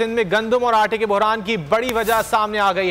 सिंध में गंदम और आटे के बहरान की बड़ी वजह सामने आ गई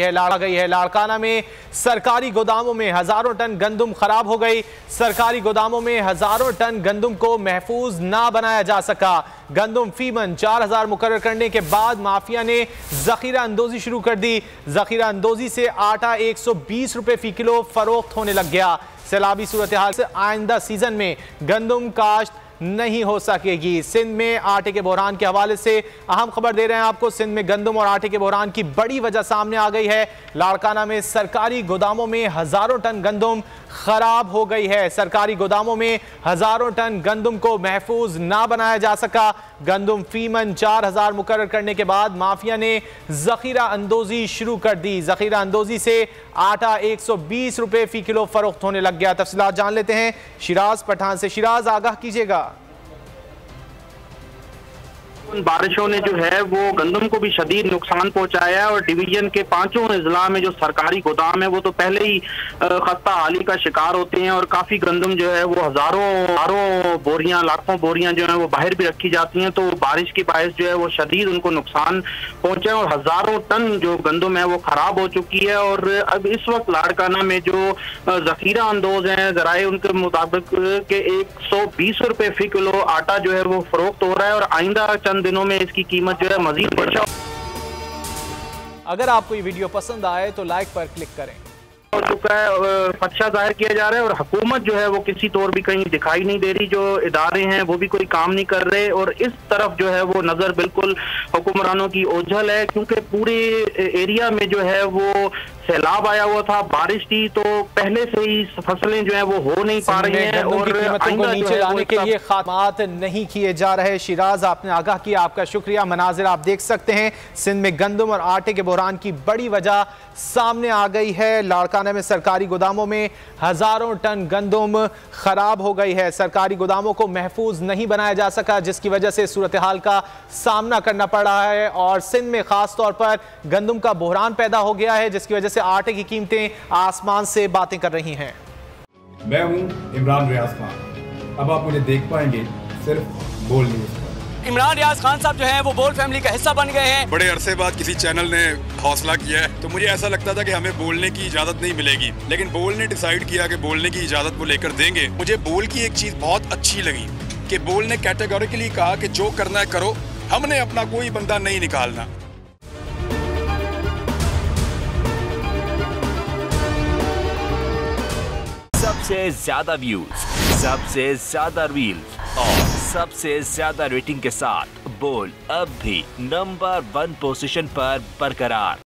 है। लाड़काना में सरकारी गोदामों में हजारों टन गंदम खराब हो गई। सरकारी गोदामों में हजारों टन गंदम को महफूज ना बनाया जा सका। गंदम फीमन 4000 मुकर्रर करने के बाद माफिया ने जखीरा अंदोजी शुरू कर दी। जखीरा अंदोजी से आटा 120 रुपए फी किलो फरोख्त होने लग गया। सैलाबी सूरत हाल से आइंदा सीजन में गंदम काश्त नहीं हो सकेगी। सिंध में आटे के बहरान के हवाले से अहम खबर दे रहे हैं आपको। सिंध में गंदम और आटे के बहरान की बड़ी वजह सामने आ गई है। लाड़काना में सरकारी गोदामों में हजारों टन गंदम खराब हो गई है। सरकारी गोदामों में हजारों टन गंदम को महफूज ना बनाया जा सका। गंदम फीमन 4000 मुकर्रर करने के बाद माफिया ने जखीरा अंदोजी शुरू कर दी। जखीरा अंदोजी से आटा 120 रुपए फी किलो फरोख्त होने लग गया। तफसीलात जान लेते हैं शिराज पठान से। शिराज, आगाह कीजिएगा। बारिशों ने जो है वो गंदम को भी शदीद नुकसान पहुंचाया है और डिवीजन के 5 अजला में जो सरकारी गोदाम है वो तो पहले ही खस्ता हाली का शिकार होते हैं और काफी गंदम जो है वो हजारों बोरियां, लाखों बोरियां जो है वो बाहर भी रखी जाती हैं। तो बारिश के बायस जो है वो शदीद उनको नुकसान पहुंचा और हजारों टन जो गंदम है वो खराब हो चुकी है। और अब इस वक्त लाड़काना में जो जखीरा अंदोज हैं जराए उनके मुताबिक के 120 रुपए फी किलो आटा जो है वो फरोख्त हो रहा है और आइंदा चंद दिनों में इसकी कीमत जो है मजीद बढ़ जाए। अगर आपको ये वीडियो पसंद आए तो लाइक पर क्लिक करें। हो चुका है, खदशा जाहिर किया जा रहा है और हुकूमत जो है वो किसी तौर भी कहीं दिखाई नहीं दे रही। जो इदारे हैं वो भी कोई काम नहीं कर रहे और इस तरफ जो है वो नजर बिल्कुल हुक्मरानों की ओझल है क्योंकि पूरे एरिया में जो है वो सैलाब आया हुआ था, बारिश थी, तो पहले से ही फसलें जो है वो हो नहीं पा रही हैं और कीमतों को नीचे लाने के लिए खातमात नहीं किए जा रहे। शिराज, आपने आगाह किया, आपका शुक्रिया। मनाजिर आप देख सकते हैं, सिंध में गंदम और आटे के बहरान की बड़ी वजह सामने आ गई है। लाड़काना में सरकारी गोदामों में हजारों टन गंदम खराब हो गई है। सरकारी गोदामों को महफूज नहीं बनाया जा सका जिसकी वजह से सूरत हाल का सामना करना पड़ रहा है और सिंध में खास तौर पर गंदम का बहरान पैदा हो गया है जिसकी वजह से आटे की कीमतें आसमान से बातें कर रही हैं। मैं हूं इमरान रियाज खान। अब आप मुझे देख पाएंगे सिर्फ बोल न्यूज़। इमरान रियाज खान साहब जो हैं वो बोल फैमिली का हिस्सा बन गए हैं। बड़े अरसे बाद किसी चैनल ने हौसला किया है तो मुझे ऐसा लगता था कि हमें बोलने की इजाजत नहीं मिलेगी, लेकिन बोल ने डिसाइड किया कि बोलने की इजाजत वो लेकर देंगे। मुझे बोल की एक चीज बहुत अच्छी लगी कि बोल ने कैटेगोरिकली कहा कि जो करना है करो, हमने अपना कोई बंदा नहीं निकालना। सबसे ज्यादा व्यूज, सबसे ज्यादा रील्स और सबसे ज्यादा रेटिंग के साथ बोल अब भी नंबर 1 पोजीशन पर बरकरार।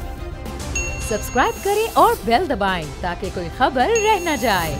सब्सक्राइब करें और बेल दबाएं ताकि कोई खबर रह न जाए।